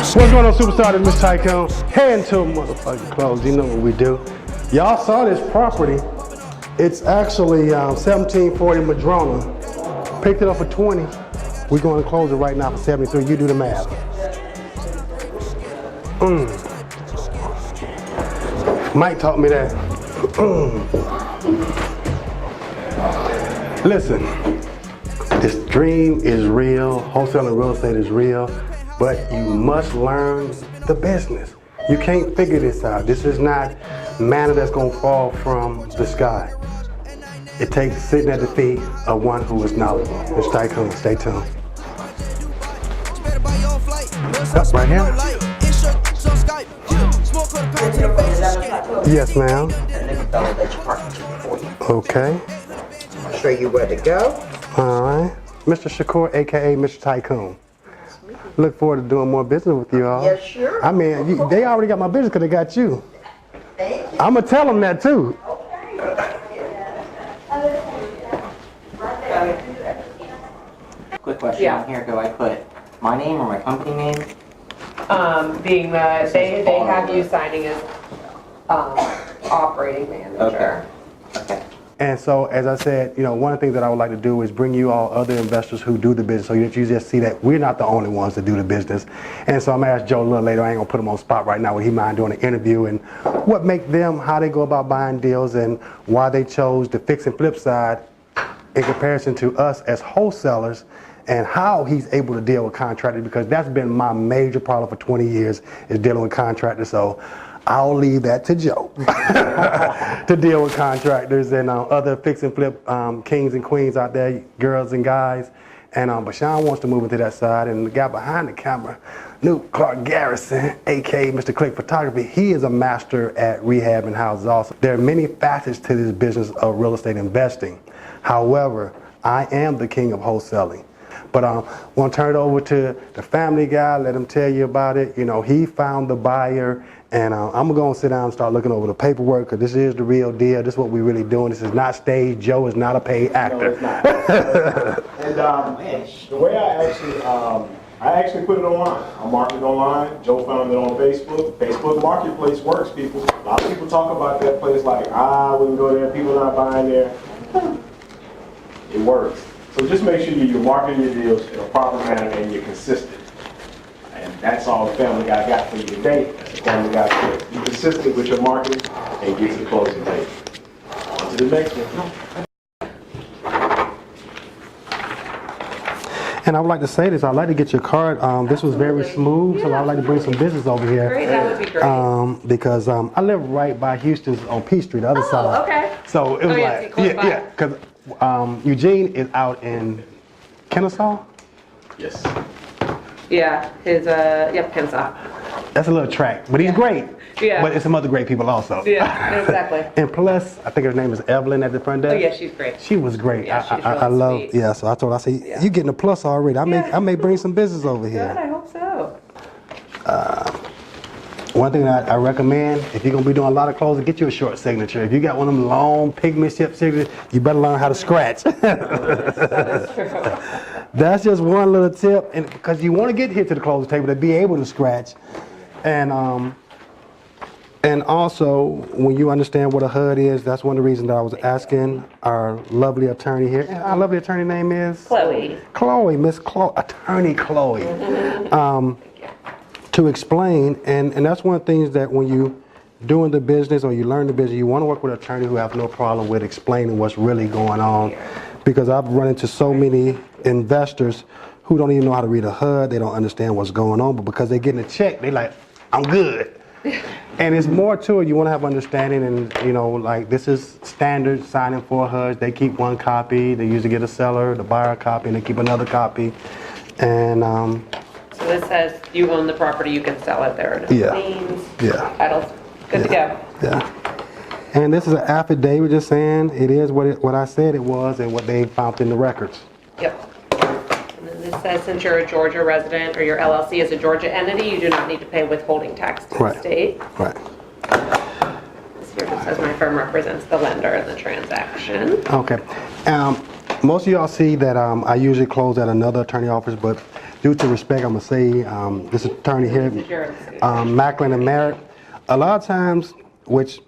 What's going on, superstar? This is Mr. Tycoon. Heading to a motherfucking close. You know what we do. Y'all saw this property. It's actually 1740 Madrona. Picked it up for 20. We're going to close it right now for 73. You do the math. Mike taught me that. Listen, this dream is real. Wholesaling real estate is real. But you must learn the business. You can't figure this out. This is not manna that's gonna fall from the sky. It takes sitting at the feet of one who is knowledgeable. Mr. Tycoon, stay tuned. Up right here. Yes, ma'am. Okay. I'll show you where to go. All right. Mr. Shakur, aka Mr. Tycoon. Look forward to doing more business with you all. Yes, sure. I mean, they already got my business because they got you. Thank you. I'm going to tell them that too. Quick question on here, do I put my name or my company name? Being that they have you signing as operating manager. Okay. And so, as I said, you know, one of the things that I would like to do is bring you all other investors who do the business so that you just see that we're not the only ones that do the business. And so I'm going to ask Joe a little later. I ain't going to put him on the spot right now. Would he mind doing an interview and what make them, how they go about buying deals and why they chose the fix and flip side in comparison to us as wholesalers and how he's able to deal with contractors, because that's been my major problem for 20 years is dealing with contractors. So I'll leave that to Joe to deal with contractors and other fix and flip kings and queens out there, girls and guys. And but Sean wants to move into that side. And the guy behind the camera, Newt Clark Garrison, aka Mr. Click Photography, he is a master at rehabbing houses also. There are many facets to this business of real estate investing. However, I am the king of wholesaling. But I want to turn it over to the family guy, let him tell you about it. You know, he found the buyer. And I'm going to sit down and start looking over the paperwork because this is the real deal. This is what we're really doing. This is not staged. Joe is not a paid actor. No, it's not. And the way I actually put it online. I marketed it online. Joe found it on Facebook. Facebook Marketplace works, people. A lot of people talk about that place like, we can go there, people not buying there. It works. So just make sure you're marketing your deals in a proper manner and you're consistent. And that's all the family guy got for you today. That's the family guy for you. Be consistent with your marketing and get to the closing table. On to the next one. And I would like to say this. I'd like to get your card. This was very smooth, so I'd like to bring some business over here. Great, that would be great. Because I live right by Houston's on P Street, the other side. Oh, okay. So it was because Eugene is out in Kennesaw. Yes. Yeah, his, Kennesaw. That's a little track, but he's great. Yeah. But it's some other great people also. Yeah, exactly. And plus, I think her name is Evelyn at the front desk. Oh yeah, she's great. She was great. Yeah, she's I really love. sweet. Yeah, so I told her, I said, you getting a plus already. I may bring some business over here. Good, I hope so. One thing that I recommend, if you're gonna be doing a lot of closing, get you a short signature. If you got one of them long pigment-shaped signatures, you better learn how to scratch. That is true. That's just one little tip, and because you want to get here to the closing table to be able to scratch, and also when you understand what a HUD is, that's one of the reasons that I was asking our lovely attorney here. And our lovely attorney name is Chloe. Chloe, Miss Chloe, Attorney Chloe. To explain, and that's one of the things that when you doing the business or you learn the business, you want to work with an attorney who have no problem with explaining what's really going on. Because I've run into so many investors who don't even know how to read a HUD, they don't understand what's going on, but because they're getting a check, they like, I'm good. And it's more to it, you want to have understanding, and you know, like this is standard signing for HUDs. They keep one copy, they usually get a seller, the buyer a copy, and they keep another copy. And So this says you own the property, you can sell it, there are no liens, titles, good to go. Yeah. And this is an affidavit just saying it is what I said it was and what they found in the records. Yep. And then this says since you're a Georgia resident or your LLC is a Georgia entity, you do not need to pay withholding tax to the state. Right. This here just says my firm represents the lender in the transaction. Okay. Most of y'all see that I usually close at another attorney office, but due to respect, I'm gonna say this attorney here, This is yours. Macklin and Merritt. A lot of times, which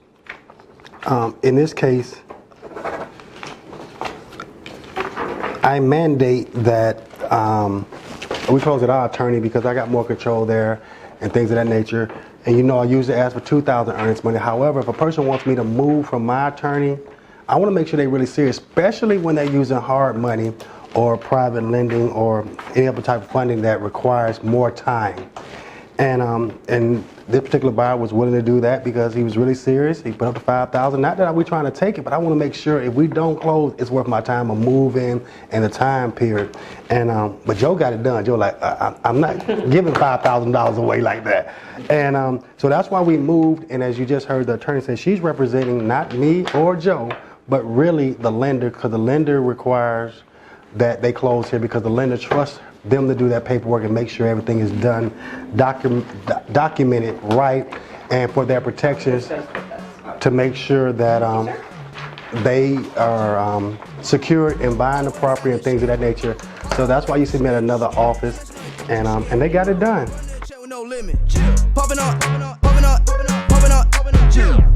in this case, I mandate that we close it our attorney because I got more control there and things of that nature. And you know, I usually ask for 2,000 earnings money. However, if a person wants me to move from my attorney, I want to make sure they're really serious, especially when they're using hard money or private lending or any other type of funding that requires more time. And this particular buyer was willing to do that because he was really serious. He put up the $5,000. Not that we're trying to take it, but I want to make sure if we don't close, it's worth my time of moving and the time period. And but Joe got it done. Joe like, I'm not giving $5,000 away like that. And so that's why we moved. And as you just heard, the attorney say she's representing not me or Joe, but really the lender, because the lender requires that they close here because the lender trusts them to do that paperwork and make sure everything is done, documented right, and for their protections to make sure that they are secured in buying the property and things of that nature. So that's why you see me at another office, and they got it done. No limit. Popping up, popping up, popping up, popping up, popping up.